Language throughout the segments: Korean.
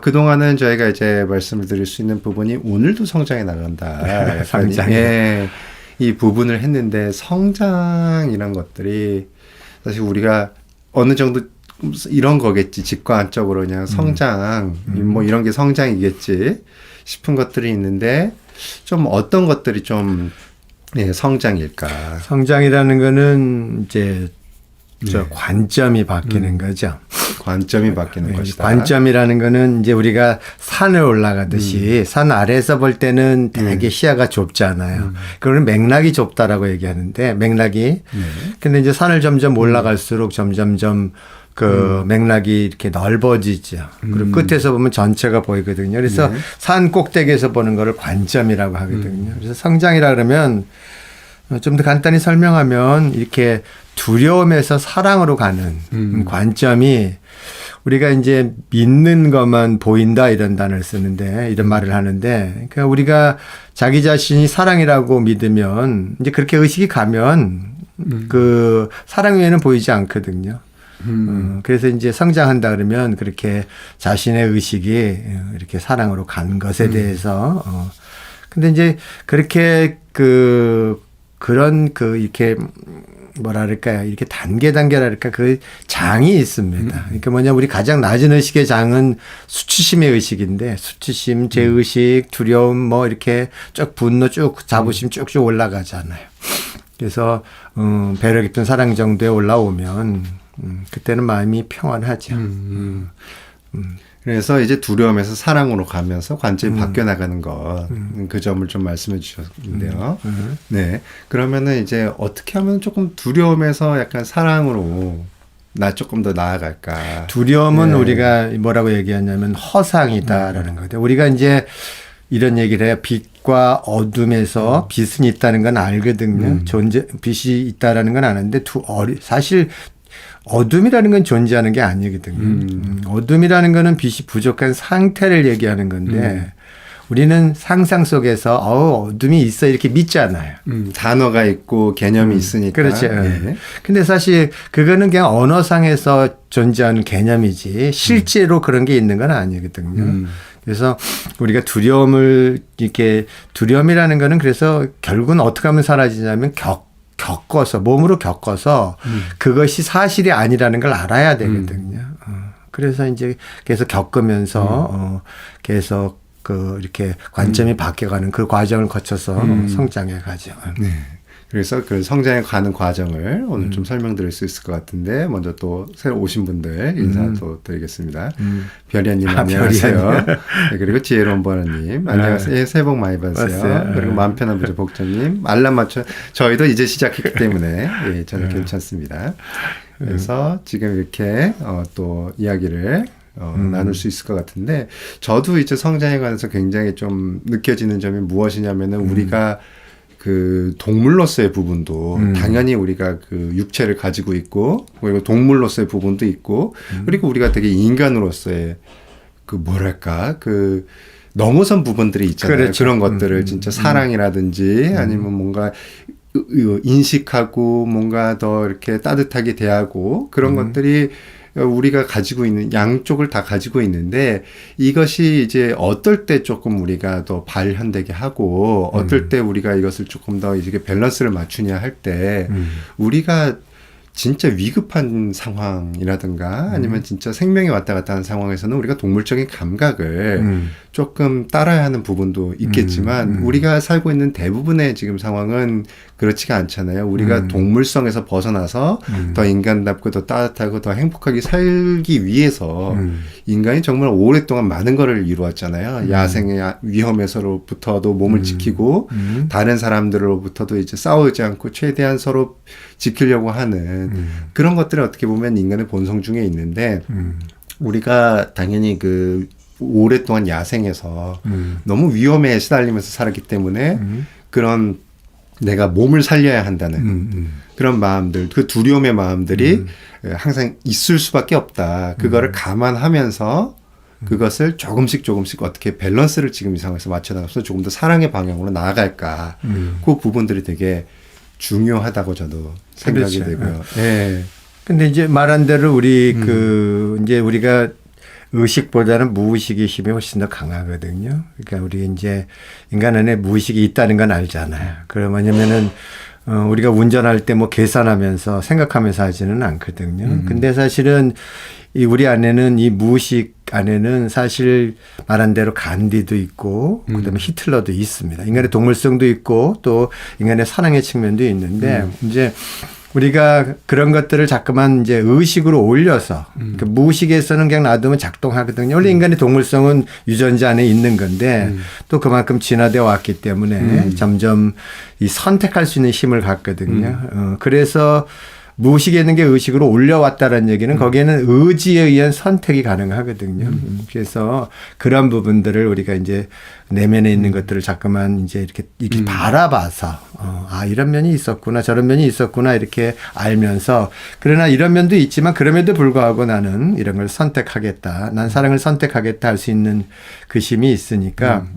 그동안은 저희가 이제 말씀을 드릴 수 있는 부분이 오늘도 성장해 나간다. 성장. 예, 이 부분을 했는데 성장이란 것들이 사실 우리가 어느 정도 이런 거겠지. 직관적으로 그냥 성장, 뭐 이런 게 성장이겠지 싶은 것들이 있는데 좀 어떤 것들이 좀 성장일까? 성장이라는 거는 이제 네. 관점이 바뀌는 거죠. 관점이 바뀌는 것이다. 관점이라는 거는 이제 우리가 산을 올라가듯이 산 아래에서 볼 때는 되게 시야가 좁잖아요. 그거는 맥락이 좁다라고 얘기하는데 맥락이. 근데 이제 산을 점점 올라갈수록 점점점 그 맥락이 이렇게 넓어지죠. 그리고 끝에서 보면 전체가 보이거든요. 그래서 산 꼭대기에서 보는 거를 관점이라고 하거든요. 그래서 성장이라 그러면 좀 더 간단히 설명하면 이렇게 두려움에서 사랑으로 가는 관점이 우리가 이제 믿는 것만 보인다 이런 단어를 쓰는데 이런 말을 하는데 그러니까 우리가 자기 자신이 사랑이라고 믿으면 이제 그렇게 의식이 가면 그 사랑 외에는 보이지 않거든요. 그래서 이제 성장한다 그러면 그렇게 자신의 의식이 이렇게 사랑으로 간 것에 대해서 근데 이제 그렇게 그런 이렇게 뭐랄까요. 이렇게 단계랄까 그 장이 있습니다. 그러니까 뭐냐 우리 가장 낮은 의식의 장은 수치심의 의식인데 수치심, 죄의식, 두려움 뭐 이렇게 쭉 분노 쭉 자부심 쭉쭉 올라가잖아요. 그래서 배려 깊은 사랑 정도에 올라오면 그때는 마음이 평안하죠. 그래서 이제 두려움에서 사랑으로 가면서 관점이 바뀌어 나가는 것, 그 점을 좀 말씀해 주셨는데요. 네. 그러면은 이제 어떻게 하면 조금 두려움에서 약간 사랑으로 조금 더 나아갈까? 두려움은 네. 우리가 뭐라고 얘기하냐면 허상이다라는 거죠. 우리가 이제 이런 얘기를 해요. 빛과 어둠에서 빛은 있다는 건 알거든요. 빛이 있다라는 건 아는데 사실 어둠이라는 건 존재하는 게 아니거든요. 어둠이라는 거는 빛이 부족한 상태를 얘기하는 건데 우리는 상상 속에서 어둠이 있어 이렇게 믿잖아요. 단어가 있고 개념이 있으니까. 그렇죠. 네. 근데 사실 그거는 그냥 언어상에서 존재하는 개념이지 실제로 그런 게 있는 건 아니거든요. 그래서 우리가 두려움이라는 거는 그래서 결국은 어떻게 하면 사라지냐면 몸으로 겪어서 그것이 사실이 아니라는 걸 알아야 되거든요. 그래서 이제 계속 겪으면서 계속 이렇게 관점이 바뀌어가는 그 과정을 거쳐서 성장해 가죠. 네. 그래서 그 성장해 가는 과정을 오늘 좀 설명드릴 수 있을 것 같은데 먼저 또 새로 오신 분들 인사 또 드리겠습니다. 별이님 안녕하세요. 네, 그리고 지혜로운 번호님 안녕하세요. 예, 새해 복 많이 받으세요. 그리고 마음 편한 부자 복자님 알람 맞춰 저희도 이제 시작했기 때문에 예, 저는 괜찮습니다. 그래서 지금 이렇게 또 이야기를 나눌 수 있을 것 같은데 저도 이제 성장에 관해서 굉장히 좀 느껴지는 점이 무엇이냐면은 우리가 그 동물로서의 부분도 당연히 우리가 그 육체를 가지고 있고 그리고 동물로서의 부분도 있고 그리고 우리가 되게 인간으로서의 그 뭐랄까 그 넘어선 부분들이 있잖아요. 그렇죠. 그런 것들을 진짜 사랑이라든지 아니면 뭔가 인식하고 뭔가 더 이렇게 따뜻하게 대하고 그런 것들이 우리가 가지고 있는 양쪽을 다 가지고 있는데 이것이 이제 어떨 때 조금 우리가 더 발현되게 하고 어떨 때 우리가 이것을 조금 더 이제 밸런스를 맞추냐 할 때 우리가 진짜 위급한 상황이라든가 아니면 진짜 생명이 왔다 갔다 하는 상황에서는 우리가 동물적인 감각을 조금 따라야 하는 부분도 있겠지만 우리가 살고 있는 대부분의 지금 상황은 그렇지가 않잖아요. 우리가 동물성에서 벗어나서 더 인간답고 더 따뜻하고 더 행복하게 살기 위해서 인간이 정말 오랫동안 많은 거를 이루었잖아요. 야생의 위험에서로부터도 몸을 지키고 다른 사람들로부터도 이제 싸우지 않고 최대한 서로 지키려고 하는 그런 것들이 어떻게 보면 인간의 본성 중에 있는데 우리가 당연히 그 오랫동안 야생에서 너무 위험에 시달리면서 살았기 때문에 그런 내가 몸을 살려야 한다는 그런 마음들, 그 두려움의 마음들이 항상 있을 수밖에 없다. 그거를 감안하면서 그것을 조금씩 어떻게 밸런스를 지금 이 상황에서 맞춰나가서 조금 더 사랑의 방향으로 나아갈까. 그 부분들이 되게 중요하다고 저도 생각이 그렇죠. 되고요. 네. 근데 이제 말한 대로 우리 이제 우리가 의식보다는 무의식의 힘이 훨씬 더 강하거든요. 그러니까 우리 이제 인간 안에 무의식이 있다는 건 알잖아요. 그러면은 우리가 운전할 때 뭐 계산하면서 생각하면서 하지는 않거든요. 근데 사실은 이 우리 안에는 이 무의식 안에는 사실 말한 대로 간디도 있고 그다음에 히틀러도 있습니다. 인간의 동물성도 있고 또 인간의 사랑의 측면도 있는데 이제 우리가 그런 것들을 자꾸만 이제 의식으로 올려서 그 무의식에서는 그냥 놔두면 작동하거든요. 원래 인간의 동물성은 유전자 안에 있는 건데 또 그만큼 진화되어 왔기 때문에 점점 이 선택할 수 있는 힘을 갖거든요. 그래서 무의식에 있는 게 의식으로 올려왔다는 얘기는 거기에는 의지에 의한 선택이 가능하거든요. 그래서 그런 부분들을 우리가 이제 내면에 있는 것들을 자꾸만 이제 이렇게 바라봐서 아, 이런 면이 있었구나, 저런 면이 있었구나, 이렇게 알면서 그러나 이런 면도 있지만 그럼에도 불구하고 나는 이런 걸 선택하겠다. 난 사랑을 선택하겠다 할 수 있는 그 힘이 있으니까,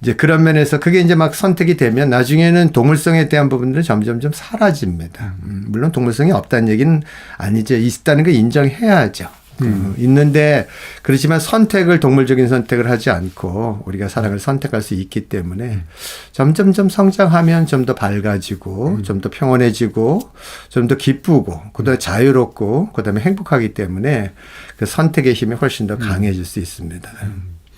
이제 그런 면에서 그게 이제 막 선택이 되면 나중에는 동물성에 대한 부분들은 점점점 사라집니다. 물론 동물성이 없다는 얘기는 아니죠. 있다는 걸 인정해야죠. 있는데 그렇지만 선택을 동물적인 선택을 하지 않고 우리가 사랑을 선택할 수 있기 때문에 점점점 성장하면 좀 더 밝아지고 좀 더 평온해지고 좀 더 기쁘고 그다음에 자유롭고 그다음에 행복하기 때문에 그 선택의 힘이 훨씬 더 강해질 수 있습니다.